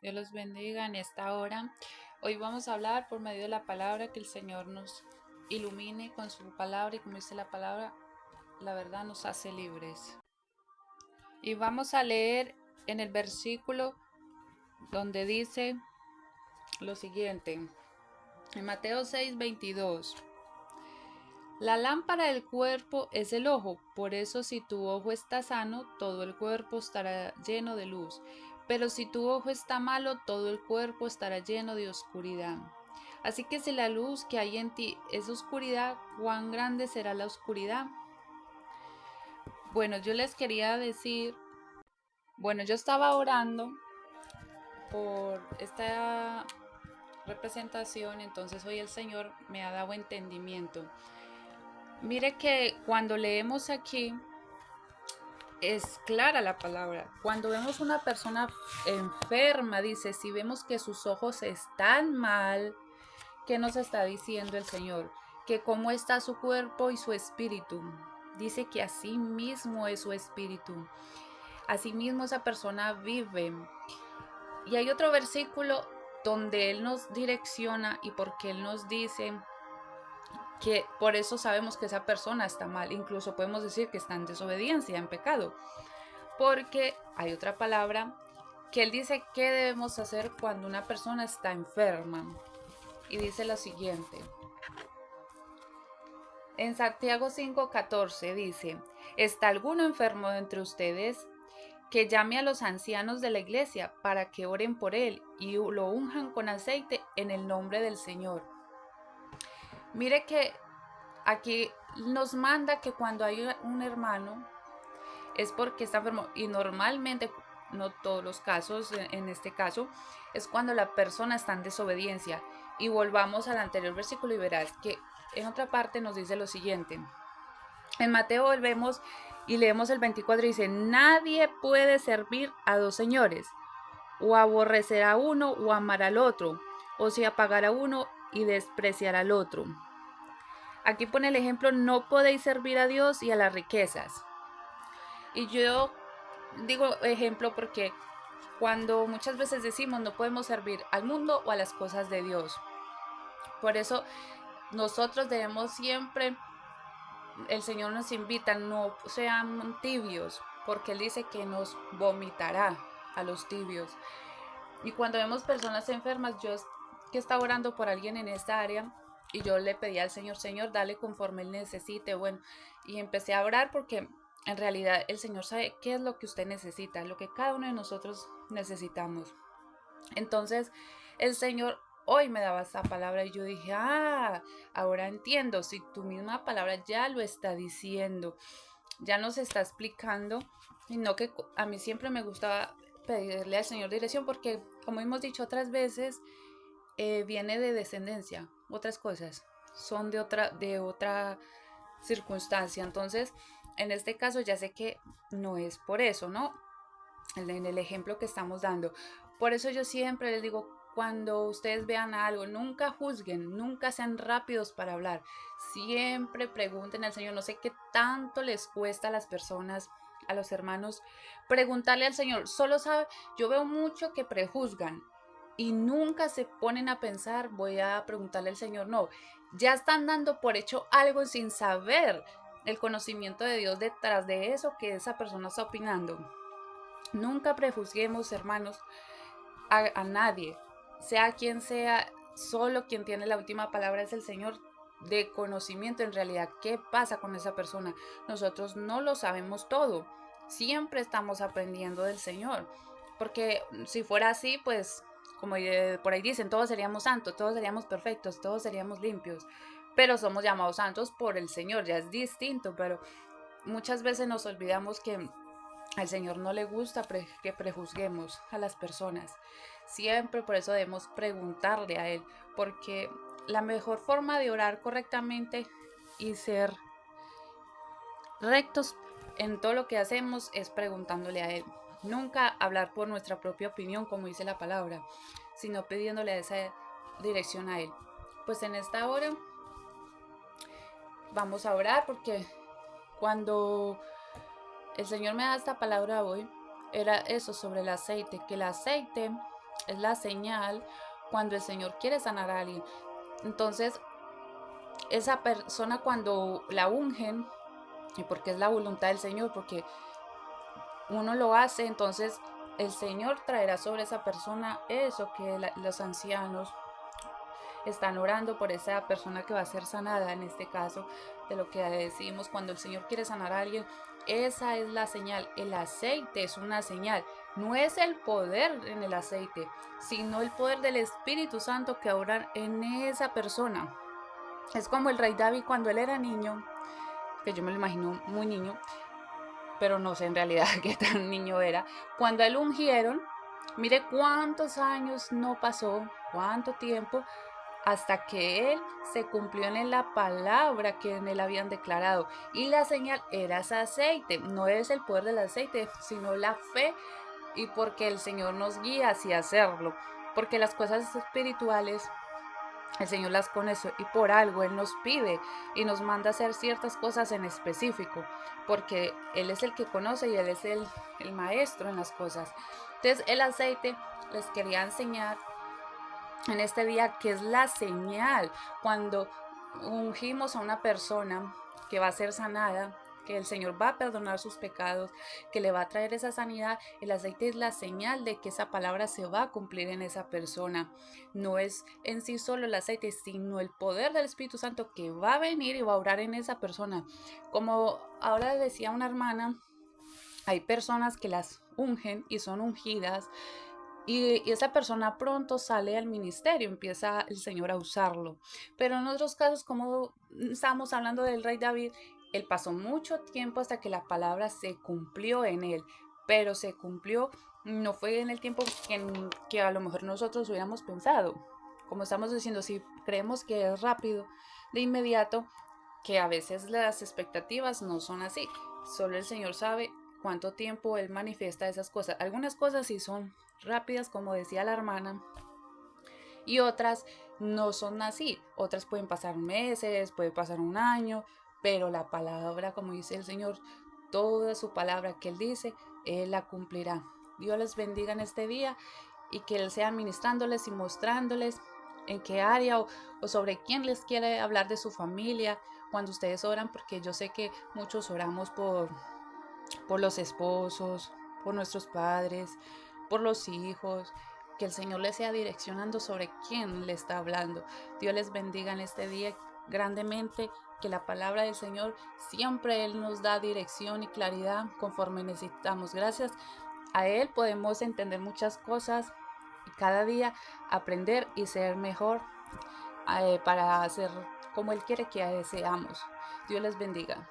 Dios los bendiga en esta hora. Hoy vamos a hablar por medio de la palabra, que el Señor nos ilumine con su palabra y como dice la palabra, la verdad nos hace libres. Y vamos a leer en el versículo donde dice lo siguiente, en Mateo 6:22. La lámpara del cuerpo es el ojo, por eso si tu ojo está sano, todo el cuerpo estará lleno de luz. Pero si tu ojo está malo, todo el cuerpo estará lleno de oscuridad. Así que si la luz que hay en ti es oscuridad, ¿cuán grande será la oscuridad? Bueno, yo les quería decir, yo estaba orando por esta representación, entonces hoy el Señor me ha dado entendimiento. Mire que cuando leemos aquí, es clara la palabra. Cuando vemos una persona enferma, dice, si vemos que sus ojos están mal, ¿qué nos está diciendo el Señor? Que cómo está su cuerpo y su espíritu. Dice que así mismo es su espíritu. Así mismo esa persona vive. Y hay otro versículo donde Él nos direcciona y porque Él nos dice que por eso sabemos que esa persona está mal. Incluso podemos decir que está en desobediencia, en pecado. Porque hay otra palabra que él dice qué debemos hacer cuando una persona está enferma. Y dice lo siguiente. En Santiago 5:14 dice, ¿está alguno enfermo entre ustedes? Que llame a los ancianos de la iglesia para que oren por él y lo unjan con aceite en el nombre del Señor. Mire que aquí nos manda que cuando hay un hermano es porque está enfermo y normalmente, no todos los casos, en este caso, es cuando la persona está en desobediencia. Y volvamos al anterior versículo y verás que en otra parte nos dice lo siguiente. En Mateo volvemos y leemos el 24 y dice, nadie puede servir a dos señores, o aborrecer a uno o amar al otro, o si apagar a uno y despreciar al otro. Aquí pone el ejemplo, no podéis servir a Dios y a las riquezas. Y yo digo ejemplo porque cuando muchas veces decimos no podemos servir al mundo o a las cosas de Dios. Por eso nosotros debemos siempre, el Señor nos invita, no sean tibios, porque Él dice que nos vomitará a los tibios. Y cuando vemos personas enfermas, yo que estaba orando por alguien en esta área y yo le pedí al Señor, Señor, dale conforme Él necesite. Bueno, y empecé a orar porque en realidad el Señor sabe qué es lo que usted necesita, lo que cada uno de nosotros necesitamos. Entonces el Señor hoy me daba esa palabra y yo dije, ahora entiendo, si tu misma palabra ya lo está diciendo, ya nos está explicando, y no que a mí siempre me gustaba pedirle al Señor dirección porque, como hemos dicho otras veces, viene de descendencia, otras cosas, son de otra circunstancia. Entonces, en este caso ya sé que no es por eso, ¿no? En el ejemplo que estamos dando. Por eso yo siempre les digo, cuando ustedes vean algo, nunca juzguen, nunca sean rápidos para hablar. Siempre pregunten al Señor. No sé qué tanto les cuesta a las personas, a los hermanos, preguntarle al Señor. Solo sabe, yo veo mucho que prejuzgan y nunca se ponen a pensar, voy a preguntarle al Señor. No, ya están dando por hecho algo sin saber el conocimiento de Dios detrás de eso que esa persona está opinando. Nunca prejuzguemos, hermanos, a nadie, sea quien sea, solo quien tiene la última palabra es el Señor de conocimiento en realidad. ¿Qué pasa con esa persona? Nosotros no lo sabemos todo, siempre estamos aprendiendo del Señor, porque si fuera así, pues, como por ahí dicen, todos seríamos santos, todos seríamos perfectos, todos seríamos limpios, pero somos llamados santos por el Señor, ya es distinto, pero muchas veces nos olvidamos que al Señor no le gusta que prejuzguemos a las personas. Siempre por eso debemos preguntarle a Él, porque la mejor forma de orar correctamente y ser rectos en todo lo que hacemos es preguntándole a Él. Nunca hablar por nuestra propia opinión, como dice la palabra, sino pidiéndole esa dirección a Él. Pues en esta hora vamos a orar porque cuando el Señor me da esta palabra hoy, era eso sobre el aceite, que el aceite es la señal cuando el Señor quiere sanar a alguien. Entonces, esa persona cuando la ungen, y porque es la voluntad del Señor, porque uno lo hace, entonces el Señor traerá sobre esa persona eso que los ancianos están orando por esa persona que va a ser sanada, en este caso, de lo que decimos cuando el Señor quiere sanar a alguien. Esa es la señal. El aceite es una señal. No es el poder en el aceite, sino el poder del Espíritu Santo que obra en esa persona. Es como el rey David cuando él era niño, que yo me lo imagino muy niño, pero no sé en realidad qué tan niño era. Cuando él ungieron, mire cuántos años no pasó, cuánto tiempo, hasta que él se cumplió en la palabra que en él habían declarado. Y la señal era ese aceite, no es el poder del aceite, sino la fe y porque el Señor nos guía hacia hacerlo. Porque las cosas espirituales el Señor las conoce y por algo Él nos pide y nos manda a hacer ciertas cosas en específico, porque Él es el que conoce y Él es el maestro en las cosas. Entonces el aceite les quería enseñar en este día que es la señal cuando ungimos a una persona que va a ser sanada, que el Señor va a perdonar sus pecados, que le va a traer esa sanidad. El aceite es la señal de que esa palabra se va a cumplir en esa persona. No es en sí solo el aceite, sino el poder del Espíritu Santo que va a venir y va a orar en esa persona. Como ahora decía una hermana, hay personas que las ungen y son ungidas y esa persona pronto sale al ministerio, empieza el Señor a usarlo. Pero en otros casos, como estamos hablando del rey David, él pasó mucho tiempo hasta que la palabra se cumplió en él, pero se cumplió, no fue en el tiempo que a lo mejor nosotros hubiéramos pensado. Como estamos diciendo, si creemos que es rápido, de inmediato, que a veces las expectativas no son así. Solo el Señor sabe cuánto tiempo Él manifiesta esas cosas. Algunas cosas sí son rápidas, como decía la hermana, y otras no son así. Otras pueden pasar meses, puede pasar un año, pero la palabra, como dice el Señor, toda su palabra que Él dice, Él la cumplirá. Dios les bendiga en este día y que Él sea ministrándoles y mostrándoles en qué área o sobre quién les quiere hablar de su familia cuando ustedes oran, porque yo sé que muchos oramos por los esposos, por nuestros padres, por los hijos, que el Señor les sea direccionando sobre quién le está hablando. Dios les bendiga en este día grandemente, que la palabra del Señor siempre Él nos da dirección y claridad conforme necesitamos. Gracias a Él podemos entender muchas cosas y cada día aprender y ser mejor para hacer como Él quiere que seamos. Dios les bendiga.